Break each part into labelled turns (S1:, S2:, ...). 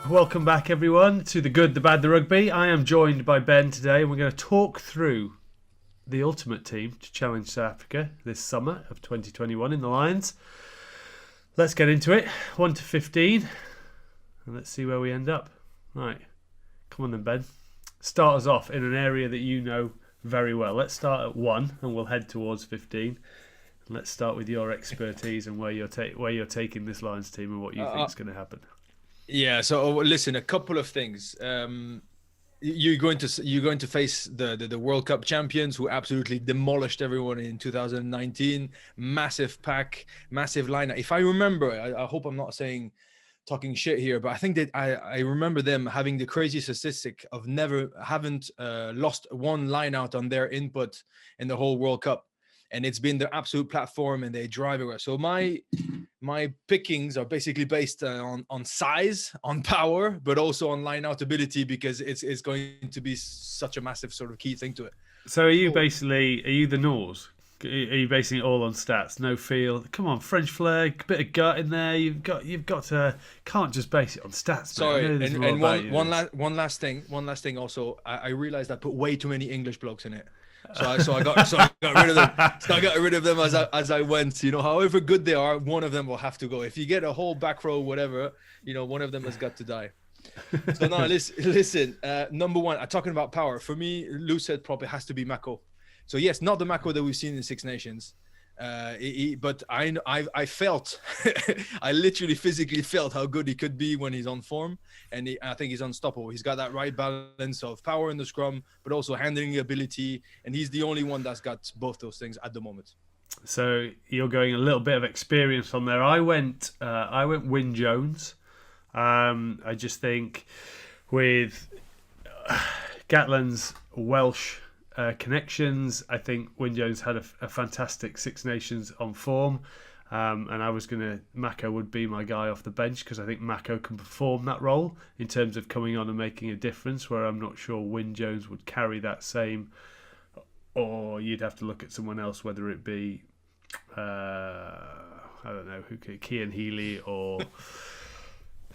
S1: Welcome back, everyone, to The Good, The Bad, The Rugby. I am joined by Ben today, and we're going to talk through the ultimate team to challenge South Africa this summer of 2021 in the Lions. Let's get into it. 1 to 15, and let's see where we end up. Right, come on then, Ben. Start us off in an area that you know very well. Let's start at 1, and we'll head towards 15. Let's start with your expertise and where you're taking this Lions team and what you think is going to happen.
S2: Yeah, so listen, a couple of things. You're going to face the World Cup champions who absolutely demolished everyone in 2019. Massive pack, massive lineup. If I remember, I hope I'm not talking shit here, but I think that I remember them having the crazy statistic of haven't lost one line out on their input in the whole World Cup. And it's been their absolute platform, and they drive everywhere. So my pickings are basically based on size, on power, but also on line out ability, because it's going to be such a massive sort of key thing to it.
S1: So are you the Norse? Are you basing it all on stats? No feel. Come on, French flair, bit of gut in there. You've got to can't just base it on stats.
S2: Sorry, and one last thing. Also, I realized I put way too many English blokes in it. So I got rid of them. So I got rid of them as I went. You know, however good they are, one of them will have to go. If you get a whole back row, whatever, you know, one of them has got to die. So now listen. Number one, I'm talking about power. For me, Lou said probably has to be Mako. So yes, not the Mako that we've seen in Six Nations. But I felt, I literally physically felt how good he could be when he's on form, and I think he's unstoppable. He's got that right balance of power in the scrum, but also handling ability, and he's the only one that's got both those things at the moment.
S1: So you're going a little bit of experience on there. I went Wyn Jones. I just think with Gatland's Welsh connections, I think Wyn Jones had a fantastic Six Nations on form, and I was Mako would be my guy off the bench, because I think Mako can perform that role in terms of coming on and making a difference, where I'm not sure Wyn Jones would carry that same, or you'd have to look at someone else, whether it be I don't know, Cian Healy, or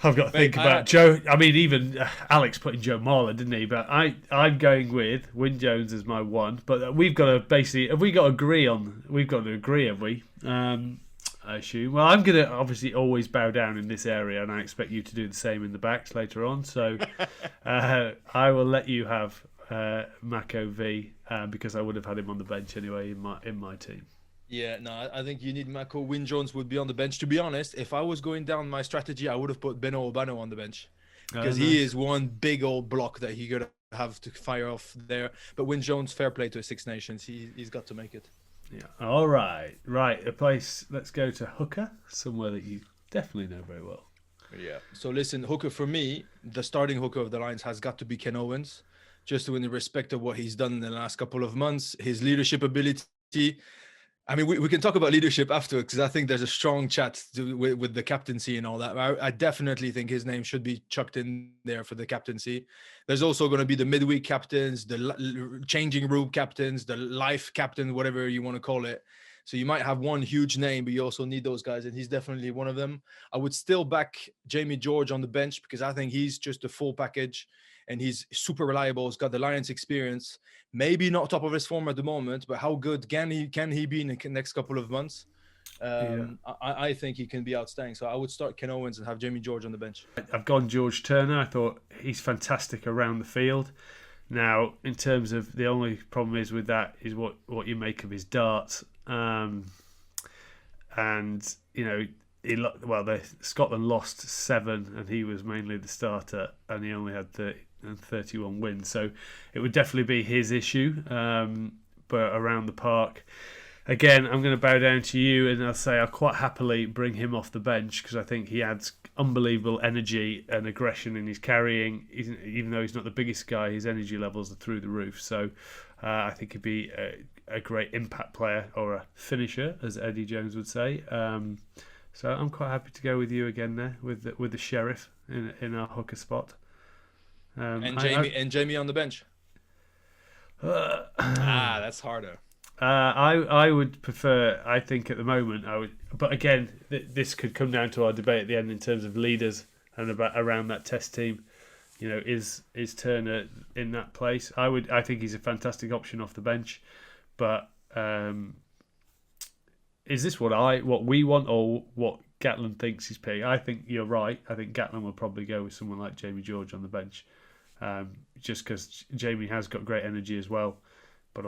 S1: I've got to think about Joe. I mean, even Alex put in Joe Marler, didn't he? But I'm going with Wyn Jones as my one. But we've got to basically, we've got to agree, have we? I assume. Well, I'm going to obviously always bow down in this area, and I expect you to do the same in the backs later on. So I will let you have Mako V, because I would have had him on the bench anyway in my team.
S2: Yeah, no, I think you need Mako. Wyn Jones would be on the bench. To be honest, if I was going down my strategy, I would have put Beno Obano on the bench, because he is one big old block that he could have to fire off there. But Wyn Jones, fair play to Six Nations. He's got to make it.
S1: Yeah. All right. A place. Let's go to hooker, somewhere that you definitely know very well.
S2: Yeah. So listen, hooker for me, the starting hooker of the Lions has got to be Ken Owens, just in respect of what he's done in the last couple of months, his leadership ability. I mean, we can talk about leadership afterwards, because I think there's a strong chat with the captaincy and all that. I definitely think his name should be chucked in there for the captaincy. There's also going to be the midweek captains, the changing room captains, the life captain, whatever you want to call it. So you might have one huge name, but you also need those guys, and he's definitely one of them. I would still back Jamie George on the bench, because I think he's just a full package, and he's super reliable. He's got the Lions experience. Maybe not top of his form at the moment, but how good can he be in the next couple of months? I think he can be outstanding. So I would start Ken Owens and have Jamie George on the bench.
S1: I've gone George Turner. I thought he's fantastic around the field. Now, in terms of, the only problem is with that is what you make of his darts. And you know, Scotland lost 7, and he was mainly the starter, and he only had 31 wins. So it would definitely be his issue. But around the park, again, I'm going to bow down to you, and I'll say I'll quite happily bring him off the bench, because I think he adds unbelievable energy and aggression in his carrying. Even though he's not the biggest guy, his energy levels are through the roof. So I think he'd be a great impact player, or a finisher, as Eddie Jones would say. So I'm quite happy to go with you again there, with the sheriff in our hooker spot.
S2: And Jamie on the bench. That's harder.
S1: I would prefer. I think at the moment I would, but again, this could come down to our debate at the end in terms of leaders. and about around that Test team. Is Turner in that place? I think he's a fantastic option off the bench, but is this what we want or what Gatland thinks he's paying? I think you're right. I think Gatland will probably go with someone like Jamie George on the bench, just because Jamie has got great energy as well. But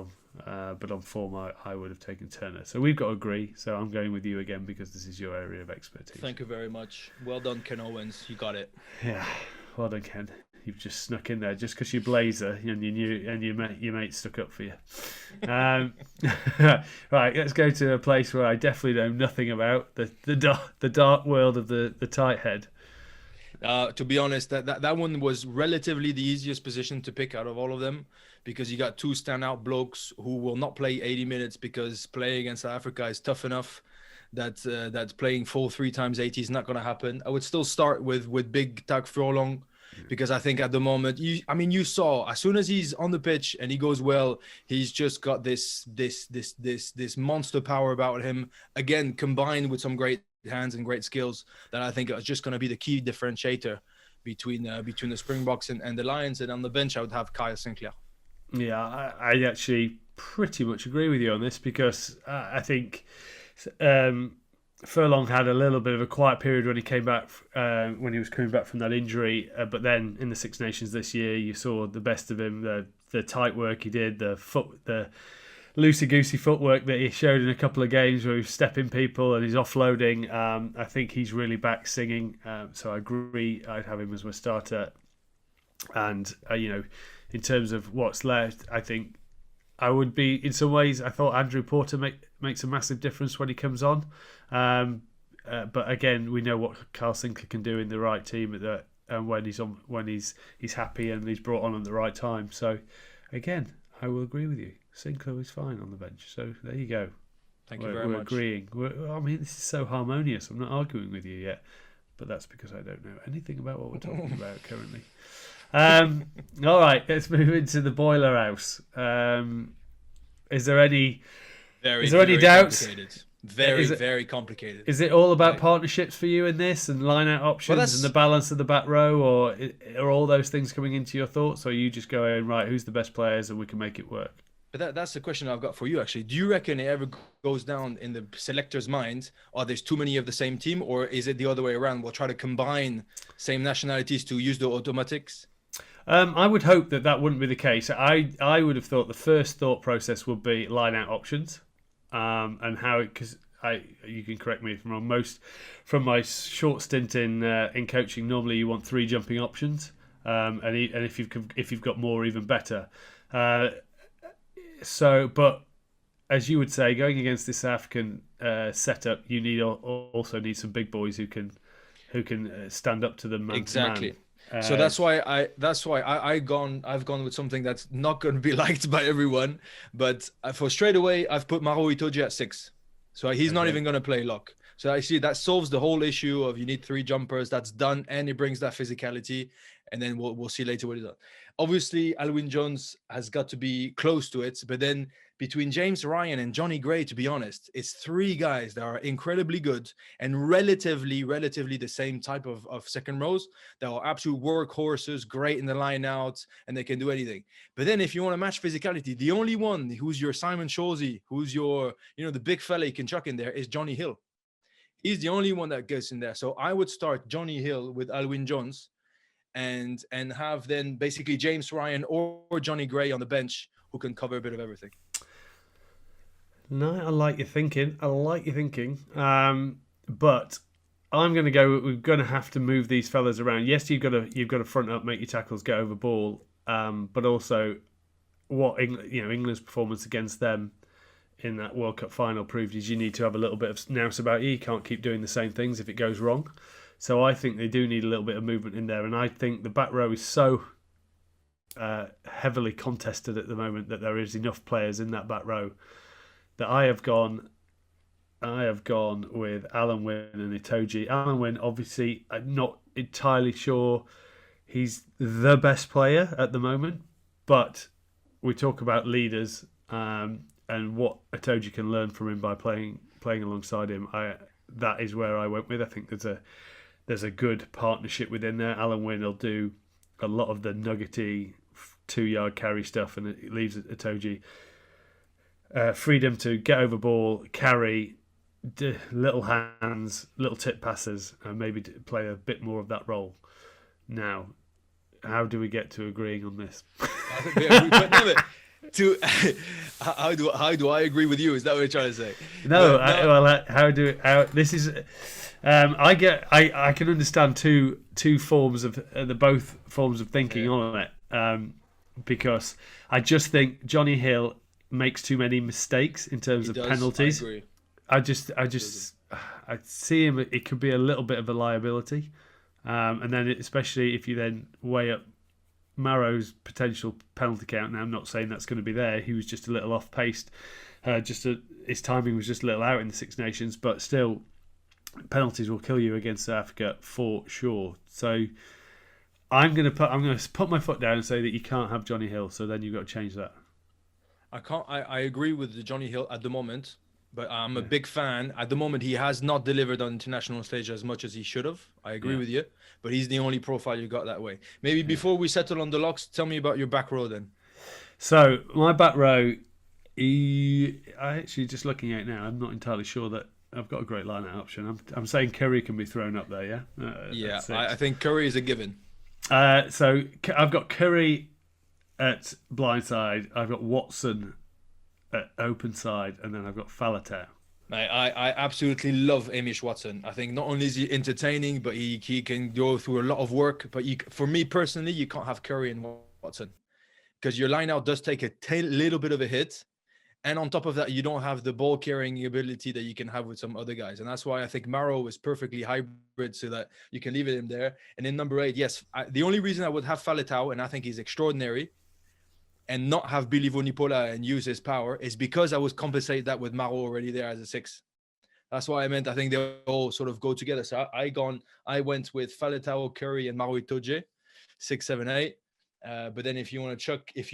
S1: on form, I would have taken Turner. So we've got to agree. So I'm going with you again because this is your area of expertise.
S2: Thank you very much. Well done, Ken Owens. You got it.
S1: Yeah, well done, Ken. You've just snuck in there just because you're Blazer and you knew and your mate stuck up for you. Right, let's go to a place where I definitely know nothing about the dark world of the tight head.
S2: To be honest, that one was relatively the easiest position to pick out of all of them, because you got two standout blokes who will not play 80 minutes because playing against South Africa is tough enough. That playing full 3 times 80 is not going to happen. I would still start with Big Tag Furlong, because I think at the moment, you saw as soon as he's on the pitch and he goes well, he's just got this monster power about him. Again, combined with some great hands and great skills, that I think is just going to be the key differentiator between the Springboks and the Lions. And on the bench, I would have Kyle Sinclair.
S1: Yeah, I actually pretty much agree with you on this, because I think Furlong had a little bit of a quiet period when he came back, when he was coming back from that injury. But then in the Six Nations this year, you saw the best of him. The tight work he did, the loosey-goosey footwork that he showed in a couple of games where he was stepping people and he's offloading. I think he's really back singing. So I agree. I'd have him as my starter. And in terms of what's left, I think I would be, in some ways, I thought Andrew Porter makes a massive difference when he comes on. But again, we know what Carl Sinclair can do in the right team when he's happy and he's brought on at the right time. So again, I will agree with you. Sinclair is fine on the bench. So there you go.
S2: Thank you very much.
S1: We're agreeing. This is so harmonious. I'm not arguing with you yet, but that's because I don't know anything about what we're talking about currently. All right, let's move into the Boiler House. Is there any doubts?
S2: Complicated. Very complicated.
S1: Is it all about partnerships for you in this and line-out options and the balance of the back row, or are all those things coming into your thoughts, or are you just going, right, who's the best players and we can make it work?
S2: But that's the question I've got for you, actually. Do you reckon it ever goes down in the selector's mind, or there's too many of the same team, or is it the other way around? We'll try to combine same nationalities to use the automatics?
S1: I would hope that wouldn't be the case. I would have thought the first thought process would be line-out options, and how because you can correct me if I'm wrong. From my short stint in coaching, normally you want 3 jumping options, and if you've got more, even better. But as you would say, going against this African setup, you also need some big boys who can stand up to them man
S2: exactly.
S1: to man.
S2: So that's why I've gone with something that's not going to be liked by everyone, but for straight away I've put Maro Itoje at 6, so he's not even going to play lock. So I see that solves the whole issue of you need 3 jumpers. That's done, and it brings that physicality. And then we'll see later what is done. Obviously, Alwyn Jones has got to be close to it, but then between James Ryan and Johnny Gray, to be honest, it's 3 guys that are incredibly good and relatively the same type of second rows that are absolute workhorses, great in the line out, and they can do anything. But then if you want to match physicality, the only one who's your Simon Shawsey, who's your, the big fella you can chuck in there, is Johnny Hill. He's the only one that gets in there. So I would start Johnny Hill with Alwyn Jones and have then basically James Ryan or Johnny Gray on the bench who can cover a bit of everything.
S1: No, I like your thinking. But I'm going to go. We're going to have to move these fellas around. Yes, you've got to front up, make your tackles get over ball. But also, what England's performance against them in that World Cup final proved is you need to have a little bit of nous about you. You can't keep doing the same things if it goes wrong. So I think they do need a little bit of movement in there, and I think the back row is so heavily contested at the moment that there is enough players in that back row that I have gone with Alan Wynne and Itoje. Alan Wynne, obviously, I'm not entirely sure he's the best player at the moment, but we talk about leaders and what Itoje can learn from him by playing alongside him. That is where I went with. I think there's a good partnership within there. Alan Wynne will do a lot of the nuggety 2-yard carry stuff, and it leaves Itoje freedom to get over ball, carry, little hands, little tip passes, and maybe play a bit more of that role. Now, how do we get to agreeing on this?
S2: I think we agree, but no, how do I agree with you? Is that what you're trying to say?
S1: No, this is. I can understand two forms of the both forms of thinking on it, because I just think Johnny Hill makes too many mistakes in terms of penalties. I agree. I see him. It could be a little bit of a liability, and then especially if you then weigh up Marrow's potential penalty count. Now I'm not saying that's going to be there. He was just a little off paced. His timing was just a little out in the Six Nations, but still, penalties will kill you against South Africa for sure. So I'm going to put my foot down and say that you can't have Johnny Hill. So then you've got to change that.
S2: I agree with the Johnny Hill at the moment, but I'm a big fan. At the moment, he has not delivered on international stage as much as he should have. I agree with you, but he's the only profile you got that way. Maybe before we settle on the locks, tell me about your back row then.
S1: So my back row, I actually just looking at it now, I'm not entirely sure that I've got a great line-out option. I'm saying Curry can be thrown up there, yeah?
S2: I think Curry is a given.
S1: So I've got Curry at blindside, I've got Watson at open side, and then I've got Faletau.
S2: I absolutely love Hamish Watson. I think not only is he entertaining, but he can go through a lot of work. But for me personally, you can't have Curry and Watson because your line-out does take a little bit of a hit. And on top of that, you don't have the ball carrying ability that you can have with some other guys. And that's why I think Marrow is perfectly hybrid so that you can leave it in there. And in number 8, yes, the only reason I would have Faletau, and I think he's extraordinary, and not have Billy Vunipola and use his power is because I would compensate that with Marrow already there as a 6. That's why I meant I think they all sort of go together. So I went with Faletau, Curry, and Marrow Itoje, 6, 7, 8. But then if you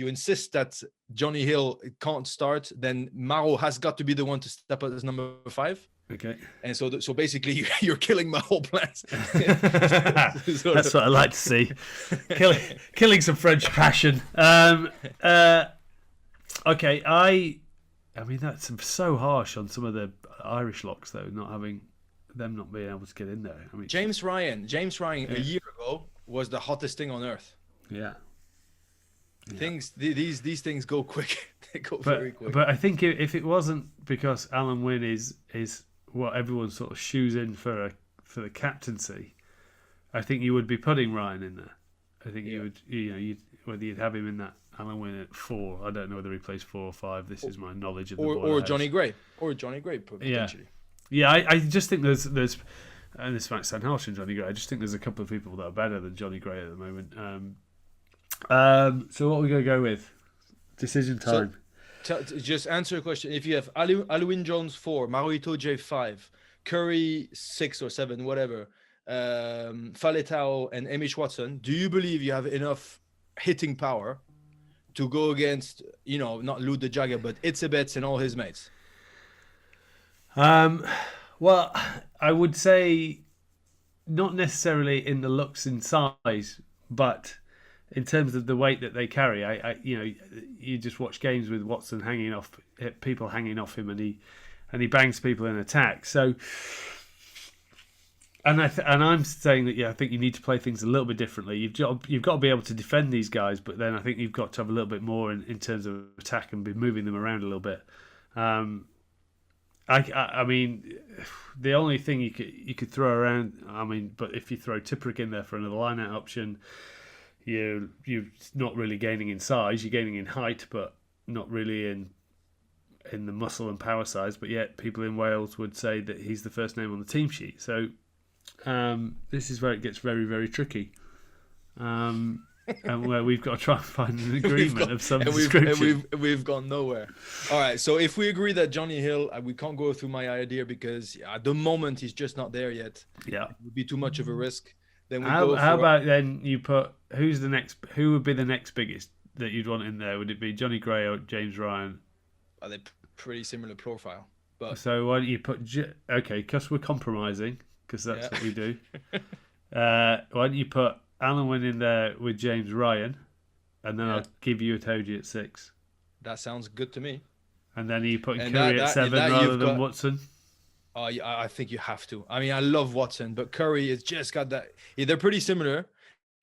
S2: insist that Johnny Hill can't start, then Marrow has got to be the one to step up as number 5.
S1: Okay.
S2: And so basically you're killing my whole plans.
S1: That's what I like to see. Killing some French passion. Okay, I mean that's so harsh on some of the Irish locks though, not being able to get in there. I mean,
S2: James Ryan a year ago was the hottest thing on earth.
S1: Yeah.
S2: These things go quick. They go very quick.
S1: But I think if it wasn't because Alan Wynne is what everyone sort of shoes in for the captaincy, I think you would be putting Ryan in there. I think you would, whether you'd have him in that Alan Wynne at 4. I don't know whether he plays 4 or 5. This is my knowledge of the
S2: or Johnny Gray potentially.
S1: Yeah. I just think there's and this might sound harsh on Johnny Gray. I just think there's a couple of people that are better than Johnny Gray at the moment. So what are we going to go with? Decision time.
S2: Just answer a question. If you have Alwyn Jones 4, Marrow Itoje 5, Curry 6 or 7, whatever, Faletau and Hamish Watson, do you believe you have enough hitting power to go against, not Lou the Jagger, but Itzebets and all his mates?
S1: Well, I would say not necessarily in the looks and size, but in terms of the weight that they carry. You just watch games with Watson hanging off him, and he bangs people in attack. So, and I'm saying that I think you need to play things a little bit differently. You've got to be able to defend these guys, but then I think you've got to have a little bit more in terms of attack and be moving them around a little bit. I mean, the only thing you could throw around. I mean, but if you throw Tipuric in there for another line-out option, you're not really gaining in size. You're gaining in height, but not really in the muscle and power size. But yet, people in Wales would say that he's the first name on the team sheet. So this is where it gets very, very tricky. And where we've got to try and find an agreement of some description.
S2: We've gone nowhere. All right, so if we agree that Johnny Hill, we can't go through my idea because at the moment he's just not there yet.
S1: Yeah,
S2: it would be too much of a risk. Then
S1: how about then you put who would be the next biggest that you'd want in there? Would it be Johnny Gray or James Ryan?
S2: Are they pretty similar profile? But
S1: so why don't you put because we're compromising because that's what we do. Why don't you put Alan Wynne in there with James Ryan, and then
S2: Yeah,
S1: I'll give you a Toji at 6.
S2: that sounds good to me.
S1: And then are you putting
S2: And that
S1: Curry at
S2: that
S1: 7
S2: that
S1: rather
S2: you've
S1: than
S2: got.
S1: Watson?
S2: Yeah, I think you have to. I mean, I love Watson, but Curry has just got that. Yeah, they're pretty similar,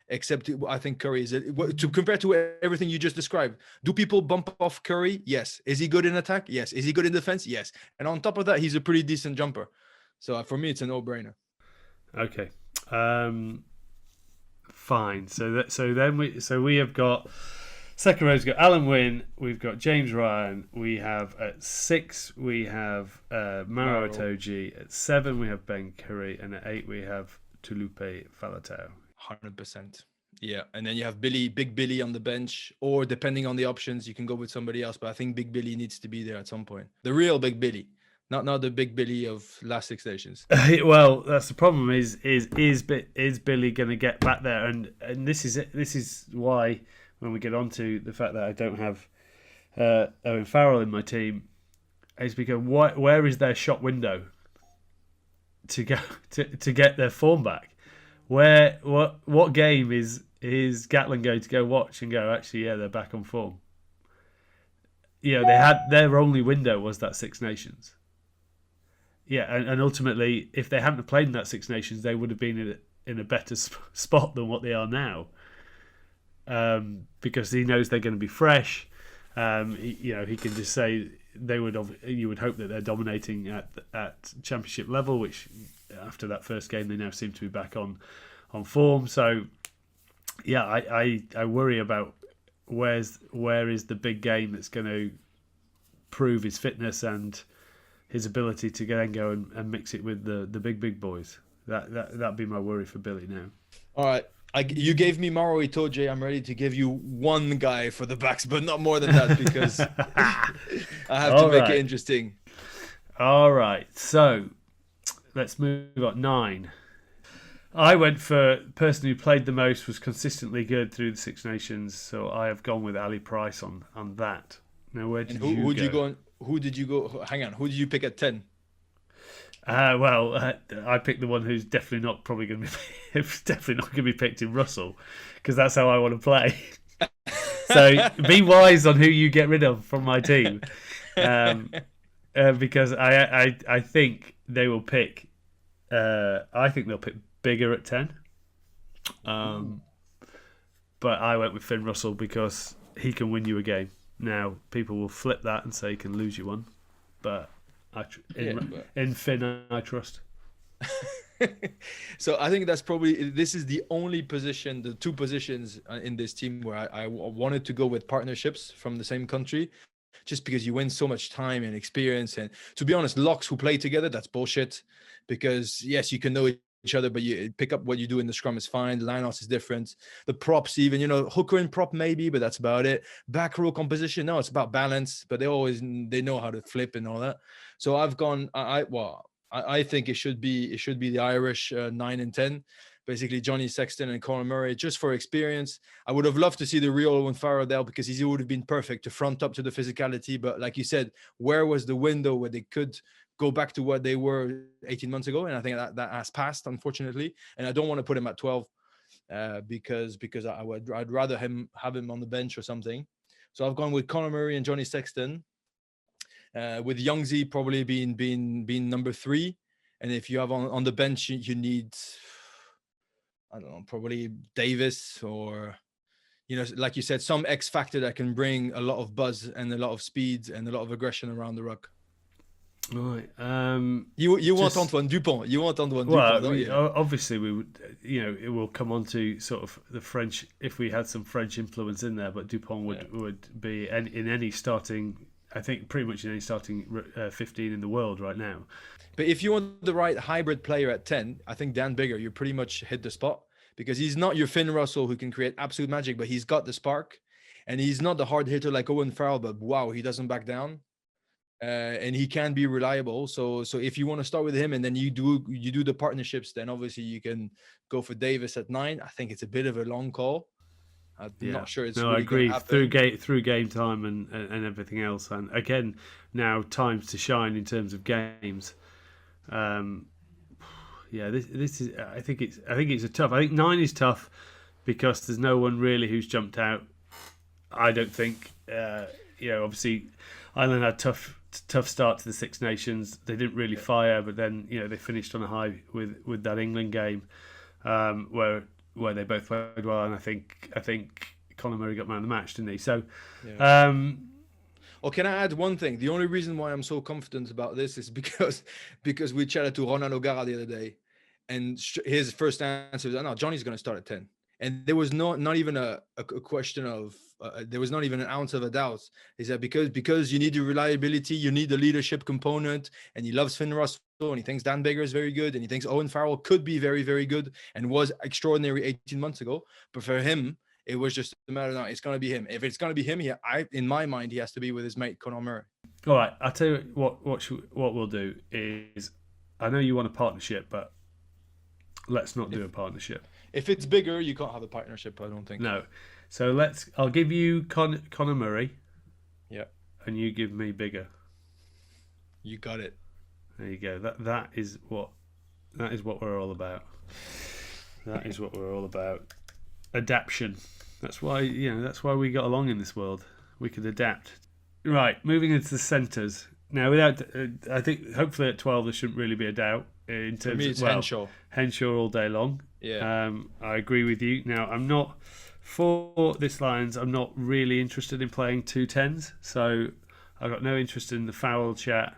S2: except I think Curry is to compare to everything you just described. Do people bump off Curry? Yes. Is he good in attack? Yes. Is he good in defense? Yes. And on top of that, he's a pretty decent jumper. So for me, it's a no-brainer.
S1: Okay. Fine. So we have got second row's got Alan Wynne. We've got James Ryan. We have at 6 we have Maro
S2: Maro,
S1: Itoje. At 7 we have Ben Curry, and at 8 we have Tulupe Falatau.
S2: 100%. Yeah, and then you have Big Billy on the bench, or depending on the options, you can go with somebody else. But I think Big Billy needs to be there at some point. The real Big Billy, not the Big Billy of last Six Nations.
S1: Well, that's the problem. Is Billy going to get back there? And this is it. This is why when we get on to the fact that I don't have Owen Farrell in my team, is because where is their shot window to go to get their form back? What game is Gatlin going to go watch and go, actually, yeah, they're back on form? You know, they had their only window was that Six Nations. Yeah, and ultimately, if they hadn't played in that Six Nations, they would have been in a better spot than what they are now. Because he knows they're going to be fresh. He can just say you would hope that they're dominating at championship level, which after that first game they now seem to be back on form. So yeah, I worry about where is the big game that's going to prove his fitness and his ability to then go and mix it with the big boys. That'd be my worry for Billy now.
S2: All right. You gave me Maro Itoje. I'm ready to give you one guy for the backs, but not more than that because I have to make it interesting.
S1: All right. So let's move on. 9. I went for the person who played the most, was consistently good through the Six Nations. So I have gone with Ali Price on that. Now, where did
S2: who did you go? Who did you go? Hang on. Who did you pick at 10?
S1: I picked the one who's definitely not going to be picked in Russell, because that's how I want to play. So be wise on who you get rid of from my team, because I think they will pick. I think they'll pick Bigger at 10. But I went with Finn Russell because he can win you a game. Now people will flip that and say he can lose you one, but in Finn I trust.
S2: So I think this is the only position, the two positions in this team where I wanted to go with partnerships from the same country, just because you win so much time and experience. And to be honest, locks who play together, that's bullshit, because yes, you can know each other, but you pick up what you do in the scrum is fine. The lineouts is different. The props, even, hooker and prop maybe, but that's about it. Back row composition, no, it's about balance, but they know how to flip and all that. So I've gone. I think it should be the Irish 9 and 10, basically Johnny Sexton and Conor Murray, just for experience. I would have loved to see the real Owen Farrell there, because he would have been perfect to front up to the physicality. But like you said, where was the window where they could go back to what they were 18 months ago? And I think that has passed, unfortunately. And I don't want to put him at 12 because I'd rather have him on the bench or something. So I've gone with Conor Murray and Johnny Sexton. With Youngsy probably being number 3, and if you have on the bench, you need, I don't know, probably Davis, or like you said, some X factor that can bring a lot of buzz and a lot of speed and a lot of aggression around the ruck.
S1: Right.
S2: You want Antoine Dupont. You want Antoine Dupont, don't you?
S1: Obviously we would. It will come on to sort of the French, if we had some French influence in there. But Dupont would be in any starting. I think pretty much in any starting 15 in the world right now.
S2: But if you want the right hybrid player at 10, I think Dan Biggar, you pretty much hit the spot, because he's not your Finn Russell who can create absolute magic, but he's got the spark, and he's not the hard hitter like Owen Farrell, but wow, he doesn't back down, and he can be reliable. So if you want to start with him and then you do the partnerships, then obviously you can go for Davis at 9. I think it's a bit of a long call. I'm not sure it's really
S1: I agree.
S2: happen.
S1: Through game time and everything else, and again now times to shine in terms of games. Yeah, this is. I think it's a tough. I think 9 is tough because there's no one really who's jumped out. I don't think. Obviously, Ireland had tough start to the Six Nations. They didn't really fire, but then they finished on a high with that England game, where they both played well, and I think Conor Murray got man of the match, didn't he? So.
S2: Yeah. Or can I add one thing? The only reason why I'm so confident about this is because we chatted to Ronan O'Gara the other day, and his first answer was, "No, Johnny's going to start at 10." And there was not even a question of there was not even an ounce of a doubt. He said because you need the reliability, you need the leadership component, and he loves Finn Russell, and he thinks Dan Biggar is very good, and he thinks Owen Farrell could be very, very good, and was extraordinary 18 months ago. But for him, it was just a matter of, it's going to be him. If it's going to be him, in my mind, he has to be with his mate Conor Murray.
S1: All right, I'll tell you what we'll do is, I know you want a partnership, but let's not do a partnership.
S2: If it's bigger, you can't have a partnership, I don't think.
S1: No. So I'll give you Conor Murray.
S2: Yeah.
S1: And you give me Biggar.
S2: You got it.
S1: There you go. That is what we're all about. That is what we're all about. Adaptation. That's why we got along in this world. We could adapt. Right, moving into the centres. Now, I think hopefully at 12 there shouldn't really be a doubt in terms. For me, it's
S2: Henshaw.
S1: Henshaw all day long.
S2: Yeah.
S1: I agree with you. Now, I'm not for this Lions. I'm not really interested in playing 2 10s, so I've got no interest in the foul chat.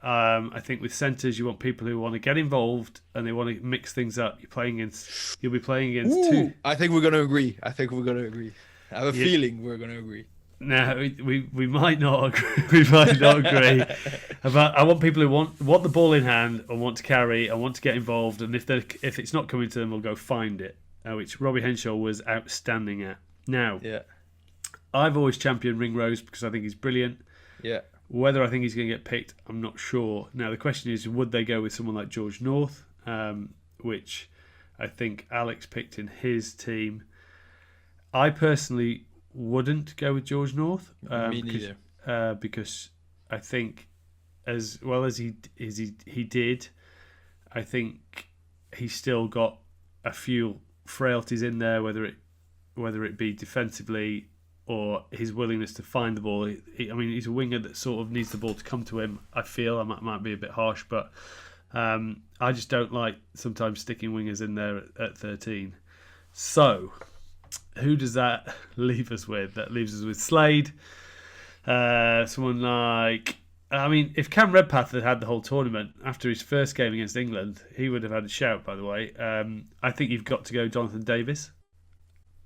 S1: I think with centres, you want people who want to get involved and they want to mix things up. You'll be playing against two.
S2: I think we're going to agree. I have a feeling we're going to agree.
S1: No, we might not agree. We might not agree. I want people who want the ball in hand and want to carry and want to get involved. And if it's not coming to them, we'll go find it. Which Robbie Henshaw was outstanding at. Now, I've always championed Ringrose because I think he's brilliant.
S2: Yeah.
S1: Whether I think he's going to get picked, I'm not sure. Now, the question is, would they go with someone like George North, which I think Alex picked in his team. I personally wouldn't go with George North.
S2: Me neither.
S1: Because I think, as well as he did, I think he's still got a few frailties in there, whether it be defensively or his willingness to find the ball. He's a winger that sort of needs the ball to come to him. I feel I might be a bit harsh, but I just don't like sometimes sticking wingers in there at 13. So, who does that leave us with? That leaves us with Slade. Someone like... if Cam Redpath had had the whole tournament after his first game against England, he would have had a shout, by the way. I think you've got to go Jonathan Davis,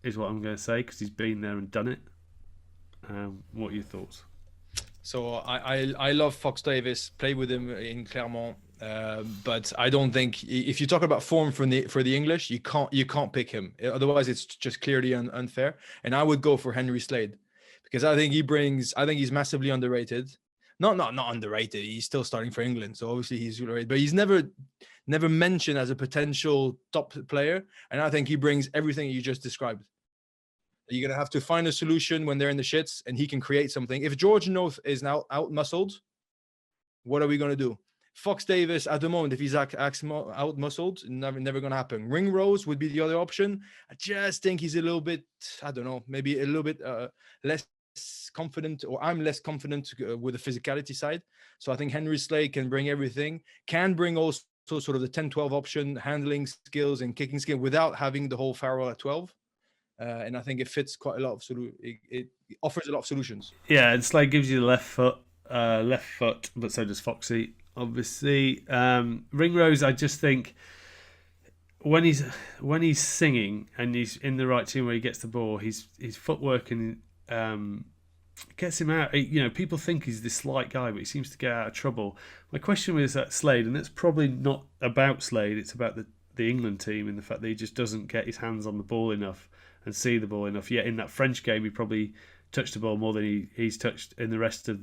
S1: is what I'm going to say, because he's been there and done it. What are your thoughts?
S2: So I love Fox Davis, played with him in Clermont, but I don't think, if you talk about form for the English, you can't pick him. Otherwise, it's just clearly unfair. And I would go for Henry Slade, because I think he's massively underrated. Not underrated. He's still starting for England, so obviously he's underrated. But he's never mentioned as a potential top player, and I think he brings everything you just described. You're gonna have to find a solution when they're in the shits, and he can create something. If George North is now out-muscled, what are we gonna do? Fox Davis at the moment, if he's out-muscled, never gonna happen. Ringrose would be the other option. I just think he's a little bit, I don't know, maybe a little bit less confident, or I'm less confident with the physicality side. So I think Henry Slade can bring everything, can bring also sort of the 10-12 option, handling skills and kicking skill without having the whole Farrell at 12. And I think it fits quite a lot of it offers a lot of solutions.
S1: Yeah, and Slade gives you the left foot, but so does Foxy, obviously. Ringrose, I just think when he's singing and he's in the right team where he gets the ball, his footwork and gets him out. People think he's this slight guy, but he seems to get out of trouble. My question was at Slade, and it's probably not about Slade, it's about the England team, and the fact that he just doesn't get his hands on the ball enough and see the ball enough. Yet in that French game, he probably touched the ball more than he's touched in the rest of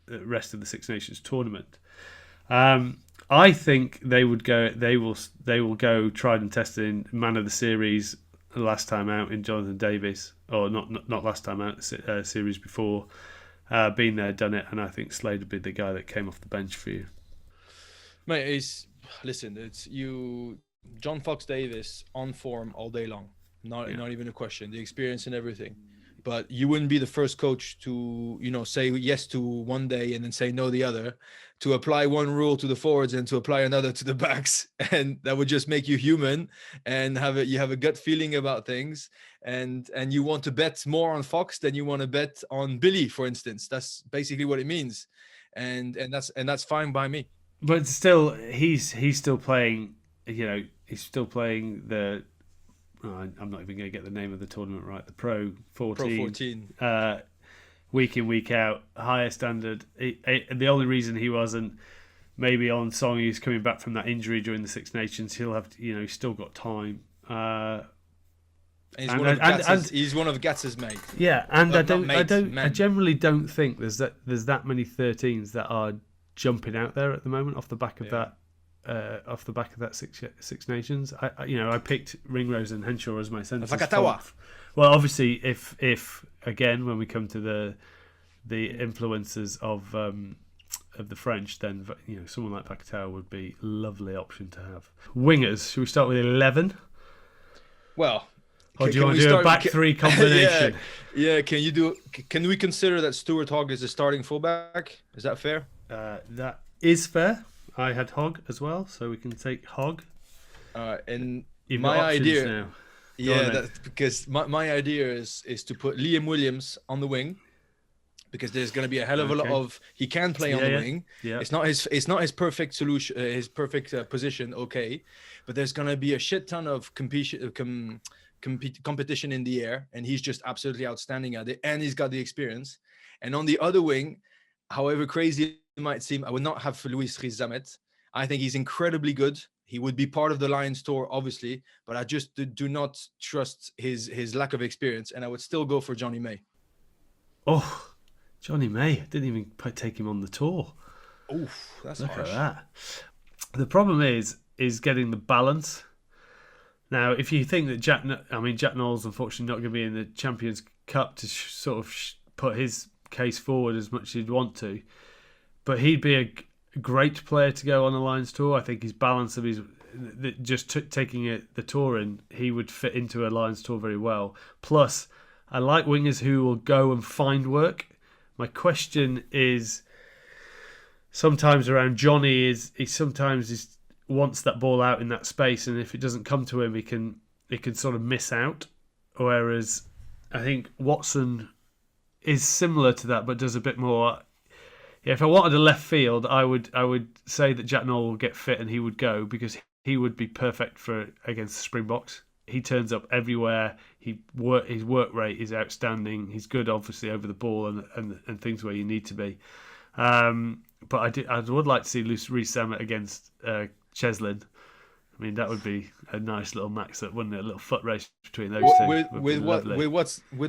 S1: the Six Nations tournament. I think they will go tried and tested in man of the series last time out in Jonathan Davis, or not last time out, series before, been there, done it, and I think Slade would be the guy that came off the bench for you.
S2: Mate, listen, it's you, John Fox Davis on form all day long. Not even a question. The experience and everything. But you wouldn't be the first coach to, say yes to one day and then say no the other, to apply one rule to the forwards and to apply another to the backs. And that would just make you human and you have a gut feeling about things. And you want to bet more on Fox than you want to bet on Billy, for instance. That's basically what it means. And that's fine by me.
S1: But still, he's still playing. He's still playing the. I'm not even going to get the name of the tournament right. The Pro 14.
S2: Pro 14.
S1: Week in, week out, higher standard. The only reason he wasn't maybe on song, he's coming back from that injury during the Six Nations. He'll have, he's still got time.
S2: He's one of Gatz's mates.
S1: Yeah, and I generally don't think there's that many 13s that are jumping out there at the moment off the back of that. Off the back of that Six Nations, I picked Ringrose and Henshaw as my centres. Well, obviously, if again when we come to the influences of the French, then someone like Vakatawa would be a lovely option to have. Wingers, should we start with 11?
S2: Well,
S1: or do you want to do a back three combination?
S2: Yeah. Can we consider that Stuart Hogg is a starting fullback? Is that fair?
S1: That is fair. I had Hogg as well, so we can take Hogg.
S2: And
S1: You've
S2: my
S1: got options
S2: idea,
S1: now.
S2: that's because my idea is to put Liam Williams on the wing, because there's going to be a hell of a lot of he can play on the wing.
S1: Yeah.
S2: It's not his perfect solution, his perfect position. Okay, but there's going to be a shit ton of competition in the air, and he's just absolutely outstanding at it, and he's got the experience. And on the other wing, however crazy it might seem, I would not have Louis Rizamet. I think he's incredibly good. He would be part of the Lions tour, obviously, but I just do not trust his lack of experience, and I would still go for Johnny May.
S1: Oh, Johnny May. I didn't even take him on the tour.
S2: Oh, that's
S1: Look
S2: harsh.
S1: at that. The problem is getting the balance. Now, if you think that Jack Noel's unfortunately not going to be in the Champions Cup to sort of put his case forward as much as he'd want to, but he'd be a great player to go on the Lions tour. I think his balance of his taking the tour in, he would fit into a Lions tour very well. Plus, I like wingers who will go and find work. My question is sometimes around Johnny he sometimes wants that ball out in that space, and if it doesn't come to him, he can sort of miss out. Whereas I think Watson is similar to that, but does a bit more. Yeah, if I wanted a left field, I would say that Jack Noel will get fit and he would go, because he would be perfect for against the Springboks. He turns up everywhere. His work rate is outstanding. He's good, obviously, over the ball and things where you need to be. But I would like to see Reece Zammit against Cheslin. I mean, that would be a nice little max-up, wouldn't it? A little foot race between those two.
S2: With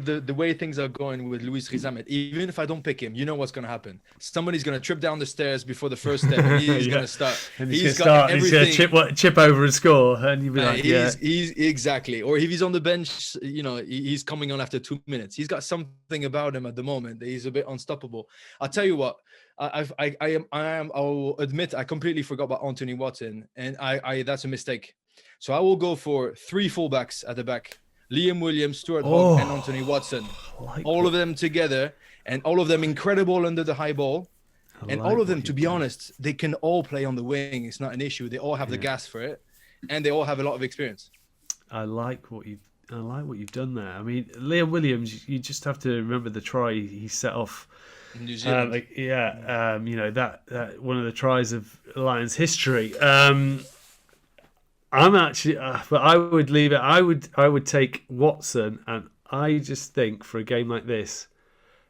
S2: the way things are going with Louis Rizamet, even if I don't pick him, you know what's going to happen. Somebody's going to trip down the stairs before the first step, and he's going to start.
S1: He's going to chip over and score, and you'll be like,
S2: he's exactly. Or if he's on the bench, he's coming on after 2 minutes. He's got something about him at the moment. He's a bit unstoppable. I'll tell you what. I'll admit I completely forgot about Anthony Watson, and I that's a mistake. So I will go for 3 fullbacks at the back: Liam Williams, Stuart Hogg, and Anthony Watson. All of them together, and all of them incredible under the high ball. And all of them, to be honest, they can all play on the wing. It's not an issue. They all have the gas for it, and they all have a lot of experience.
S1: I like what you've done there. I mean, Liam Williams, you just have to remember the try he set off.
S2: New Zealand.
S1: That one of the tries of Lions history. I'm actually, but I would leave it. I would take Watson, and I just think for a game like this,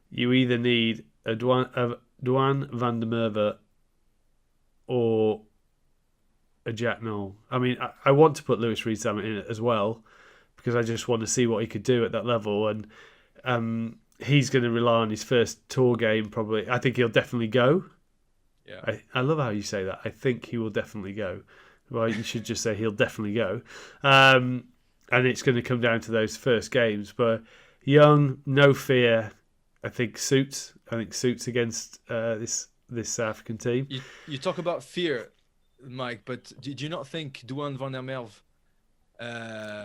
S1: you either need a Duan van der Merwe or a Jack Noel. I mean, I want to put Louis Rees-Zammit in it as well, because I just want to see what he could do at that level, and he's going to rely on his first tour game, probably. I think he'll definitely go. Yeah, I love how you say that. I think he will definitely go. Well, you should just say he'll definitely go. And it's going to come down to those first games. But Young, no fear. I think suits against this South African team.
S2: You talk about fear. Mike, but do you not think Duan van der Merwe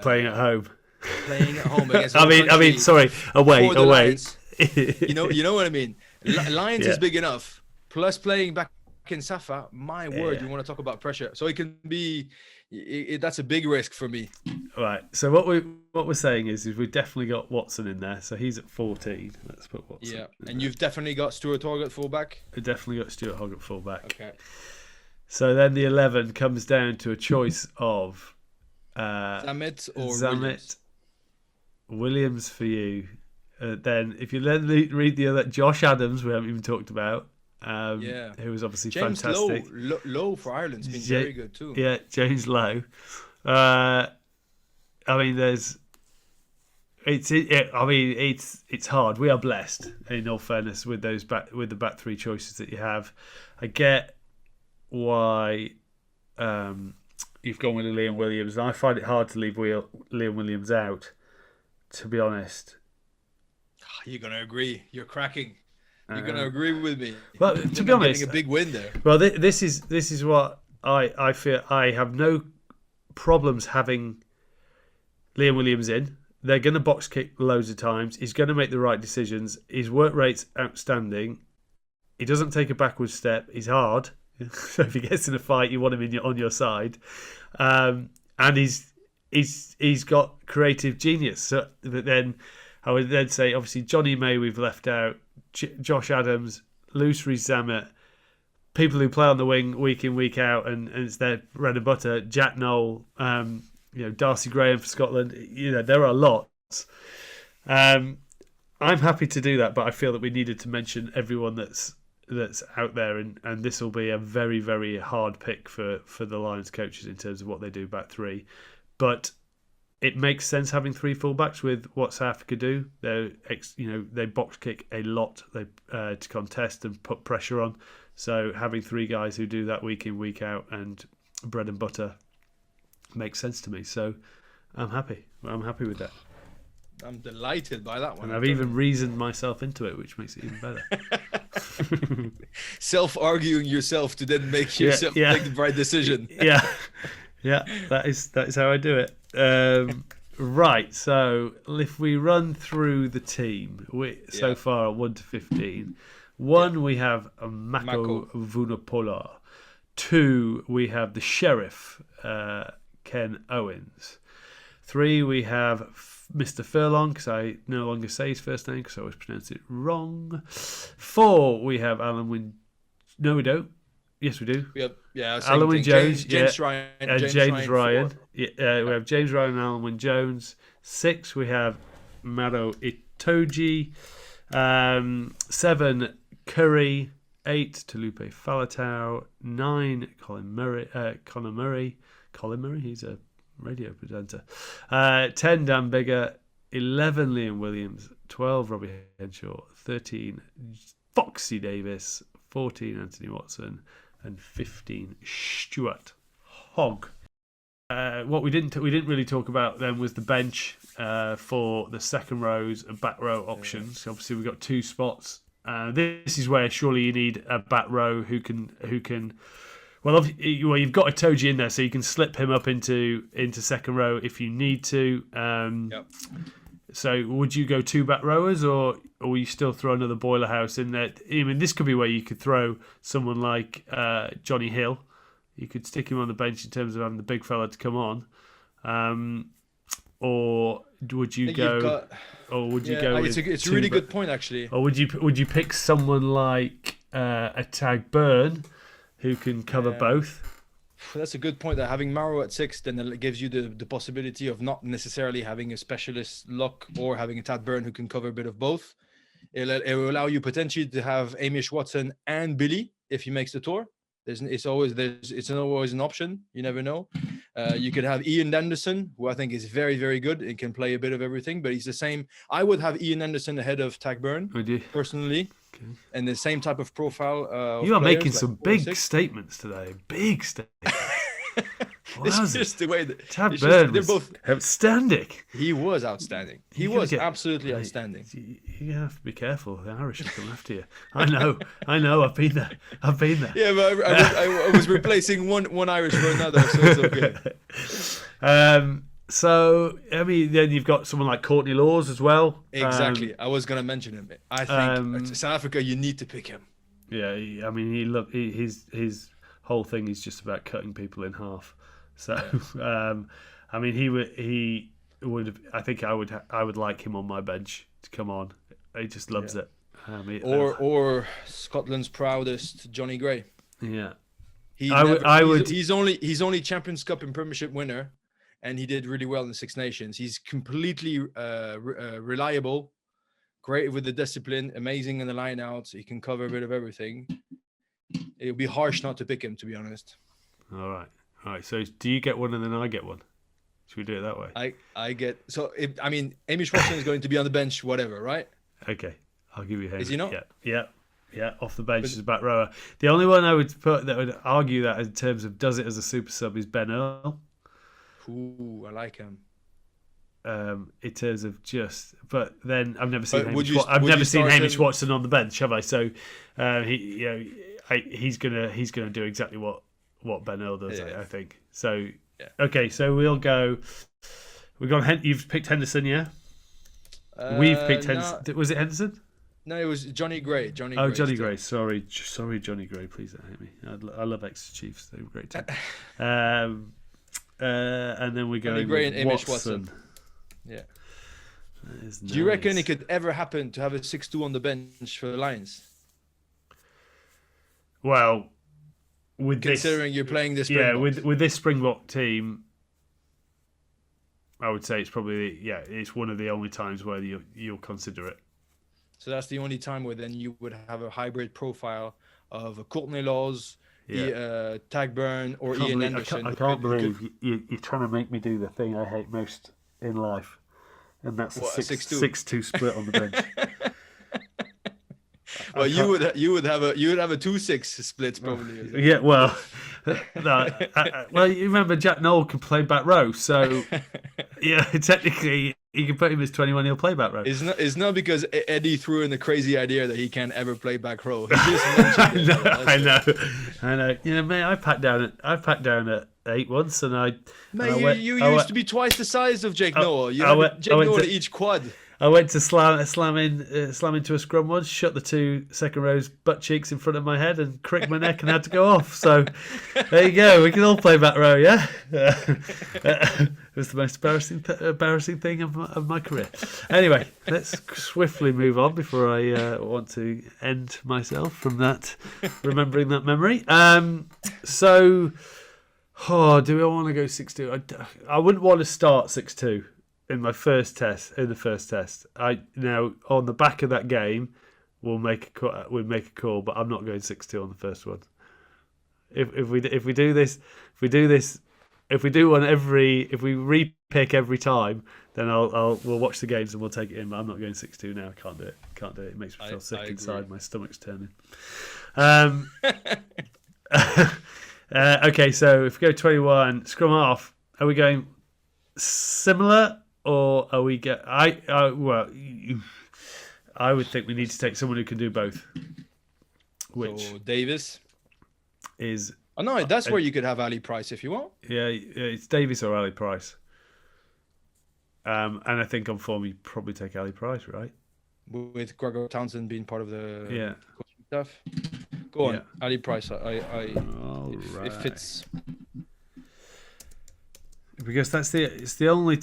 S1: Playing at home.
S2: playing at home against
S1: I mean, sorry, away.
S2: for the Lions? You know what I mean? Lions
S1: Yeah.
S2: is big enough. Plus playing back in Safa, my word,
S1: Yeah.
S2: you want to talk about pressure. So it can be, that's a big risk for me.
S1: Right. So what we're saying is we've definitely got Watson in there. So he's at 14. Let's put Watson.
S2: Yeah,
S1: in
S2: and
S1: there.
S2: you've definitely got Stuart Hogg at fullback.
S1: We've definitely got Stuart Hogg at fullback.
S2: Okay.
S1: So then the 11 comes down to a choice of
S2: Zamet or
S1: Zamet, Williams for you. Then if you then read the other, Josh Adams, we haven't even talked about. Who was obviously
S2: James
S1: fantastic.
S2: Lowe for Ireland's been very good too.
S1: Yeah, James Lowe. I mean, it's hard. We are blessed, in all fairness, with the back three choices that you have. I get why you've gone with Liam Williams, and I find it hard to leave Liam Williams out. To be honest,
S2: you're gonna agree. You're cracking. You're gonna agree with me.
S1: Well, to be honest,
S2: getting a big win there.
S1: Well, this is what I feel. I have no problems having Liam Williams in. They're going to box kick loads of times. He's going to make the right decisions. His work rate's outstanding. He doesn't take a backward step. He's hard. So if he gets in a fight, you want him on your side. And he's got creative genius. So, but then I would then say, obviously, Johnny May we've left out. Josh Adams, Lusri Zamet, people who play on the wing week in, week out, and it's their bread and butter. Jack Noel, Darcy Graham for Scotland. There are lots. I'm happy to do that, but I feel that we needed to mention everyone that's out there, and this will be a very, very hard pick for the Lions coaches in terms of what they do back three. But it makes sense having three fullbacks with what South Africa do. They box kick a lot to contest and put pressure on. So having three guys who do that week in, week out and bread and butter makes sense to me. So I'm happy. I'm happy with that.
S2: I'm delighted by that one.
S1: And I've even reasoned myself into it, which makes it even better.
S2: Self-arguing yourself to then make yourself make the right decision.
S1: Yeah. That is how I do it. Right. So if we run through the team, so far 1 to 15. 1 we have Mako Vunapola. 2 we have the Sheriff Ken Owens. 3 we have Mr. Furlong, because I no longer say his first name because I always pronounce it wrong. 4 we have Alan Wyn. No, we don't. Yes, we do.
S2: Alan
S1: Wyn Jones,
S2: James Ryan,
S1: James Ryan.
S2: 4.
S1: We have James Ryan and Alan Wyn Jones. 6 we have Maro Itoji. 7 Curry. 8 Talupe Falatau. 9 Connor Murray. Colin Murray, he's a radio presenter. 10 Dan Bigger. 11 Liam Williams. 12 Robbie Henshaw. 13 Foxy Davis. 14 Anthony Watson. And 15 Stuart Hogg. What we didn't really talk about then was the bench for the second rows and back row options. Obviously, we've got 2 spots. This is where surely you need a back row who can. Well, you've got a Toji in there, so you can slip him up into second row if you need to. So, would you go 2 back rowers, or will you still throw another Boiler House in there? I mean, this could be where you could throw someone like Johnny Hill. You could stick him on the bench in terms of having the big fella to come on, or would you go? Or would you go?
S2: It's a really good point, actually.
S1: Or would you pick someone like a Tag Burn, who can cover both?
S2: That's a good point. That having Maro at 6 then it gives you the possibility of not necessarily having a specialist lock or having a Tad Burn who can cover a bit of both. It will allow you potentially to have Amish Watson and Billy if he makes the tour. It's always an option. You never know. You could have Ian Anderson, who I think is very, very good and can play a bit of everything, but he's the same. I would have Ian Anderson ahead of Tag Burn, personally. Okay. And the same type of profile.
S1: You are making some big statements today. Big statements.
S2: It's just the way that
S1: Tad
S2: it's
S1: Burn
S2: they're
S1: was
S2: both.
S1: outstanding.
S2: He was outstanding. He
S1: You gotta
S2: was absolutely
S1: mate,
S2: outstanding.
S1: You have to be careful. The Irish will come after you. I know. I've been there.
S2: Yeah, but I was replacing one Irish for another, so it's okay.
S1: So I mean, then you've got someone like Courtney Laws as well.
S2: Exactly. I was gonna mention him. I think South Africa, you need to pick him.
S1: Yeah, I mean, his whole thing is just about cutting people in half. So, I mean, he would. I think I would like him on my bench to come on. He just loves it.
S2: Or Scotland's proudest Johnny Gray.
S1: Yeah,
S2: He's only Champions Cup and Premiership winner, and he did really well in the Six Nations. He's completely reliable, great with the discipline, amazing in the line-outs. He can cover a bit of everything. It would be harsh not to pick him, to be honest.
S1: All right. So do you get one and then I get one? Should we do it that way?
S2: I get Amy Schwartzman is going to be on the bench, whatever, right?
S1: Okay, I'll give you him.
S2: Is he not?
S1: Yeah. Off the bench as a back rower. The only one I would put that would argue that in terms of does it as a super sub is Ben Earl.
S2: Ooh, I like him.
S1: In terms of but then I've never seen Hamish Watson on the bench, have I? So he's gonna do exactly what Ben Earl does, I think. So okay, so we'll go. You've picked Henderson, yeah. We've picked Henderson. Was it Henderson?
S2: No, it was Johnny Gray. Johnny
S1: Gray. Sorry, Johnny Gray. Please don't hate me. I love ex-Chiefs. They were great team. And then we're going
S2: Gray
S1: with
S2: and Amish
S1: Watson.
S2: Yeah.
S1: Nice.
S2: Do you reckon it could ever happen to have a 6-2 on the bench for the Lions?
S1: Well,
S2: considering you're playing this Springbok.
S1: with this Springbok team, I would say it's probably it's one of the only times where you'll consider it.
S2: So that's the only time where then you would have a hybrid profile of a Courtney Laws, Tag Burn, or Ian Anderson.
S1: I can't believe you're trying to make me do the thing I hate most in life, and that's a 6-2 split on the bench.
S2: Well, you would have a 2-6 split probably.
S1: Yeah, well, well, you remember Jack Noel could play back row, so technically you can put him as 21. He'll play back row.
S2: It's not because Eddie threw in the crazy idea that he can't ever play back row. He just
S1: I know. You know, mate, I packed down at 8 once, and
S2: you used to be twice the size of Jake Noah. You had Jake Noah to each quad.
S1: I went to slam into a scrum once, shut the 2 second rows butt cheeks in front of my head and cricked my neck and had to go off. So there you go. We can all play back row, yeah? It was the most embarrassing thing of my career. Anyway, let's swiftly move on before I want to end myself from that, remembering that memory. So, do I want to go 6-2? I wouldn't want to start 6-2. In the first test, now on the back of that game, we'll make a call, but I'm not going 6-2 on the first one. If we re-pick every time, then we'll watch the games and we'll take it in. But I'm not going 6-2 now. I can't do it. It makes me feel sick inside. My stomach's turning. Okay, so if we go 21 scrum half, are we going similar? Or are we I would think we need to take someone who can do both. Which
S2: so Davis
S1: is?
S2: Oh no, that's where you could have Ali Price if you want.
S1: Yeah, it's Davis or Ali Price. And I think on form you probably take Ali Price, right?
S2: With Gregor Townsend being part of the stuff. Go on, Ali Price. It fits.
S1: Because it's the only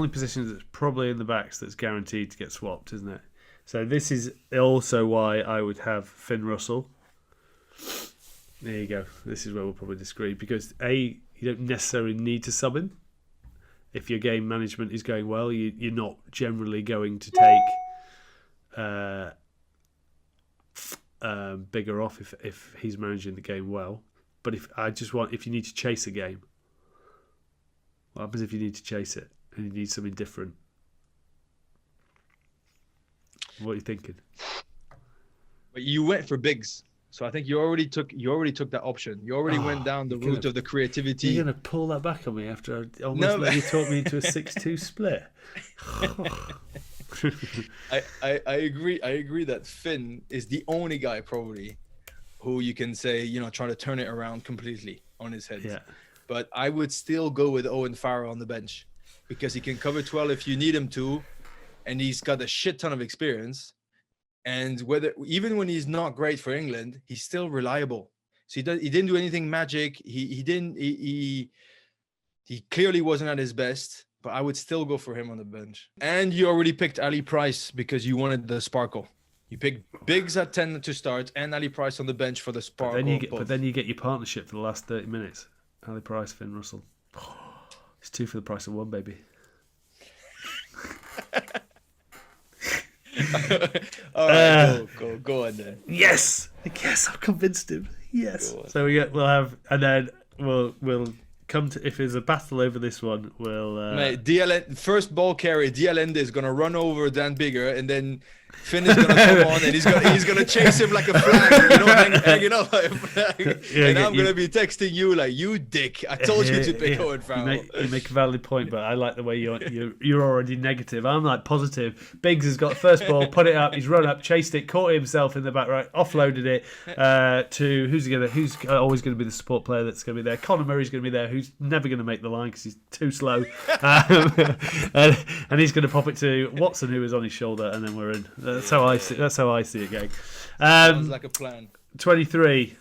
S1: position that's probably in the backs that's guaranteed to get swapped, isn't it? So this is also why I would have Finn Russell. There you go. This is where we'll probably disagree because you don't necessarily need to sub him if your game management is going well. You're not generally going to take Bigger off if he's managing the game well. But if you need to chase a game. What happens if you need to chase it and you need something different? What are you thinking?
S2: But you went for Biggs. So I think you already took that option. You already went down the route of the creativity.
S1: You're going to pull that back on me after I almost let you talk me into a 6-2 split.
S2: I agree that Finn is the only guy probably who you can say, try to turn it around completely on his head.
S1: Yeah.
S2: But I would still go with Owen Farrell on the bench because he can cover 12 if you need him to, and he's got a shit ton of experience. And even when he's not great for England, he's still reliable. So he didn't do anything magic. He clearly wasn't at his best, but I would still go for him on the bench. And you already picked Ali Price because you wanted the sparkle. You picked Biggs at 10 to start and Ali Price on the bench for the sparkle.
S1: But then you get your partnership for the last 30 minutes. Ali Price, Finn Russell. It's 2 for the price of 1, baby.
S2: All right, go on then.
S1: Yes, I've convinced him. Yes. So we'll have, and then we'll come to, if there's a battle over this one, we'll.
S2: Mate, first ball carry, DLN is gonna run over Dan Bigger, and then Finn is gonna come on, and he's gonna chase him like a flag, hanging up like a flag. Yeah, and I'm gonna be texting you like, "You dick! I told you to pick Owen Farrell."
S1: You make a valid point, but I like the way you're already negative. I'm like positive. Biggs has got first ball, put it up, he's run up, chased it, caught himself in the back right, offloaded it to who's always going to be the support player that's going to be there. Conor Murray's going to be there, who's never going to make the line because he's too slow, and he's going to pop it to Watson, who is on his shoulder, and then we're in. That's how I see it going.
S2: Sounds like a plan.
S1: 23.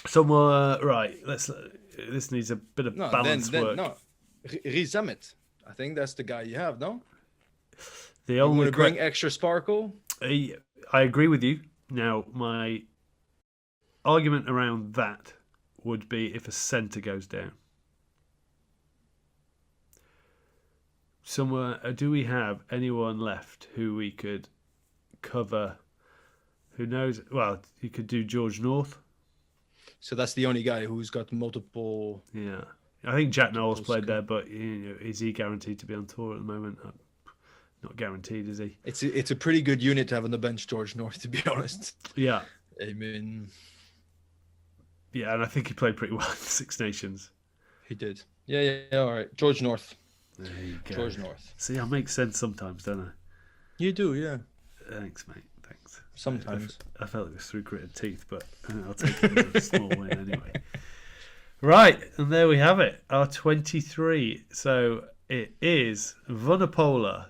S1: Somewhere right. This needs a bit of balance work.
S2: No, Riz Ahmed. I think that's the guy you have. No.
S1: The only
S2: want to bring extra sparkle.
S1: I agree with you. Now, my argument around that would be if a centre goes down. Somewhere, do we have anyone left who we could cover? Who knows? Well, you could do George North.
S2: So that's the only guy who's got multiple.
S1: Yeah, I think Jack Knowles played there, but is he guaranteed to be on tour at the moment? Not guaranteed, is he?
S2: It's a pretty good unit to have on the bench, George North, to be honest.
S1: Yeah.
S2: I mean.
S1: Yeah, and I think he played pretty well in the Six Nations.
S2: He did. Yeah. All right, George North.
S1: There you go.
S2: George North.
S1: See, I make sense sometimes, don't I?
S2: You do, yeah.
S1: Thanks, mate. Thanks.
S2: Sometimes.
S1: I felt it was through gritted teeth, but I'll take it as a small win anyway. Right, and there we have it. Our 23. So it is Vunipola,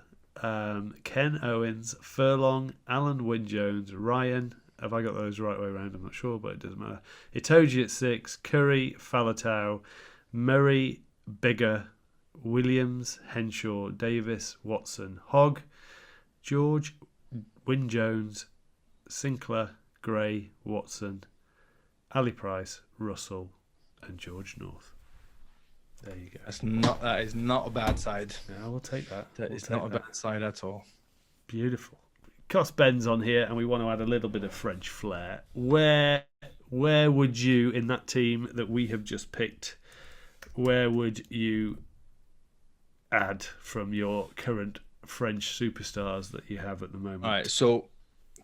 S1: Ken Owens, Furlong, Alan Wynne-Jones, Ryan. Have I got those right way around? I'm not sure, but it doesn't matter. Itoje at 6, Curry, Faletau, Murray, Bigger, Williams, Henshaw, Davis, Watson, Hogg, George, Wynne-Jones, Sinclair, Gray, Watson, Ali Price, Russell, and George North. There you go.
S2: That is not a bad side.
S1: Yeah, we'll take that.
S2: That is not a bad side at all.
S1: Beautiful. Because Ben's on here, and we want to add a little bit of French flair. Where would you, in that team that we have just picked, where would you add from your current French superstars that you have at the moment?
S2: All right, so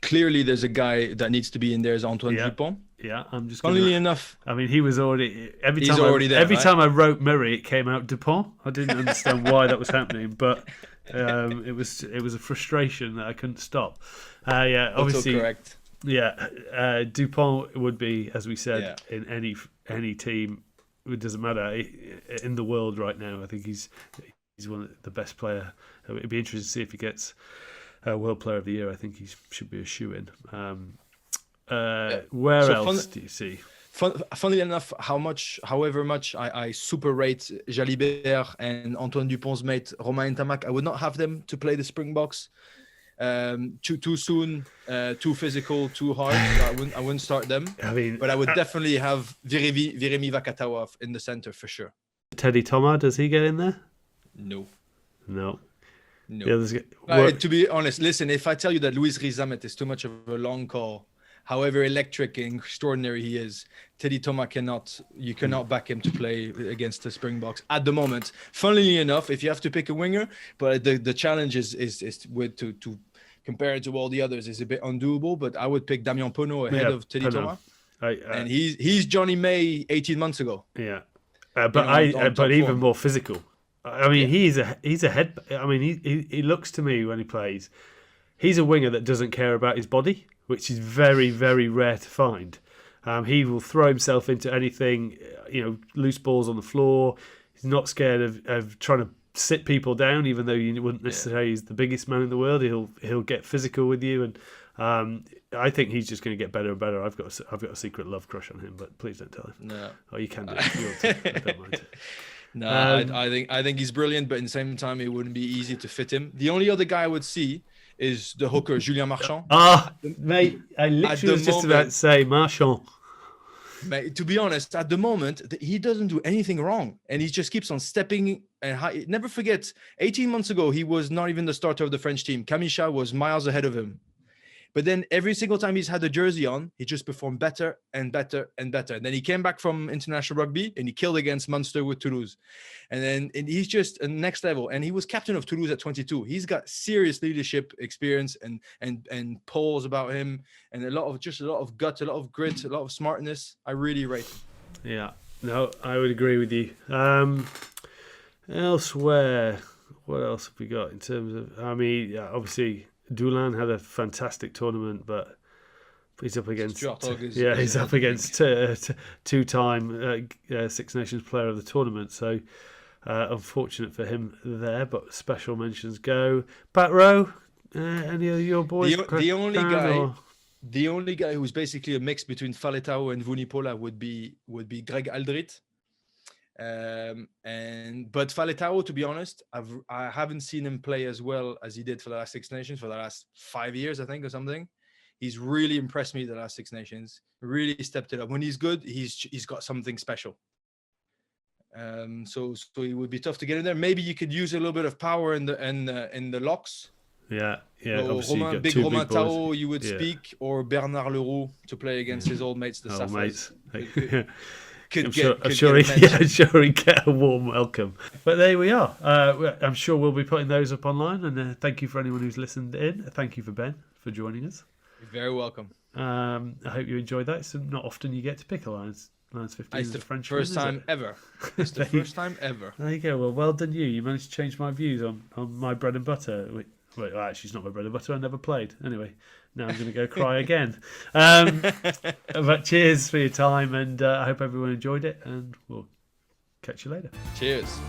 S2: clearly there's a guy that needs to be in there, is Antoine Dupont.
S1: Yeah, I'm just.
S2: Funnily enough,
S1: I mean, he was already. Every
S2: there,
S1: time I wrote Murray, it came out Dupont. I didn't understand why that was happening, but it was a frustration that I couldn't stop. Yeah, obviously.
S2: Correct.
S1: Yeah, Dupont would be, as we said, in any team. It doesn't matter in the world right now. I think he's one of the best player. It'd be interesting to see if he gets World Player of the Year. I think he should be a shoe-in. Where else do you see?
S2: Funnily enough, however much I super rate Jalibert and Antoine Dupont's mate Romain Tamac, I would not have them to play the Springboks. Too soon, too physical, too hard. So I wouldn't start them. But I would definitely have Viremi Vakatawa in the center for sure.
S1: Teddy Thomas, does he get in there?
S2: No.
S1: Yeah,
S2: to be honest, listen, if I tell you that Luis Rizamet is too much of a long call, however electric and extraordinary he is, Teddy Thomas you cannot back him to play against the Springboks at the moment. Funnily enough, if you have to pick a winger, but the challenge is with to compared to all the others is a bit undoable. But I would pick Damien Penaud ahead of Teddy
S1: Penaud.
S2: Thomas. And he's Johnny May 18 months ago.
S1: Yeah, but even more physical. I mean, he's a head. I mean, he looks to me when he plays, he's a winger that doesn't care about his body, which is very, very rare to find. He will throw himself into anything, loose balls on the floor. He's not scared of trying to sit people down, even though you wouldn't necessarily he's the biggest man in the world. He'll get physical with you, and I think he's just going to get better and better. I've got a secret love crush on him, but please don't tell him. No, you can do it if you want to. I don't mind it.
S2: No, I think he's brilliant, but at the same time, it wouldn't be easy to fit him. The only other guy I would see is the hooker Julien Marchand.
S1: Mate, I literally was just about to say Marchand.
S2: Mate, to be honest, at the moment, he doesn't do anything wrong, and he just keeps on stepping. And never forget, 18 months ago, he was not even the starter of the French team. Kamisha was miles ahead of him. But then every single time he's had the jersey on, he just performed better and better and better. And then he came back from international rugby and he killed against Munster with Toulouse. And he's just a next level. And he was captain of Toulouse at 22. He's got serious leadership experience and polls about him, and a lot of guts, a lot of grit, a lot of smartness. I really rate him.
S1: Yeah, no, I would agree with you. Elsewhere, what else have we got in terms of? I mean, obviously. Dulin had a fantastic tournament, but he's up against two-time Six Nations Player of the Tournament. So unfortunate for him there, but special mentions go. Pat Rowe, any of your boys?
S2: The only guy who's basically a mix between Faletau and Vunipola would be Greg Aldrit. But Faletau, to be honest, I haven't seen him play as well as he did for the last Six Nations for the last 5 years, I think, or something. He's really impressed me the last Six Nations. Really stepped it up. When he's good, he's got something special. So it would be tough to get in there. Maybe you could use a little bit of power in the locks.
S1: Yeah.
S2: So Romain Tao, you would speak, or Bernard Leroux to play against his old mates, the Saffers. I'm
S1: sure he'd get a warm welcome. But there we are. I'm sure we'll be putting those up online. And thank you for anyone who's listened in. Thank you for Ben for joining us.
S2: You're very welcome.
S1: I hope you enjoyed that. It's not often you get to pick a Lions 15.
S2: It's the French first time ever. It's the first time ever.
S1: There you go. Well done you. You managed to change my views on my bread and butter. Well, actually, it's not my bread and butter. I never played. Anyway, now I'm going to go cry again. But cheers for your time, and I hope everyone enjoyed it, and we'll catch you later.
S2: Cheers.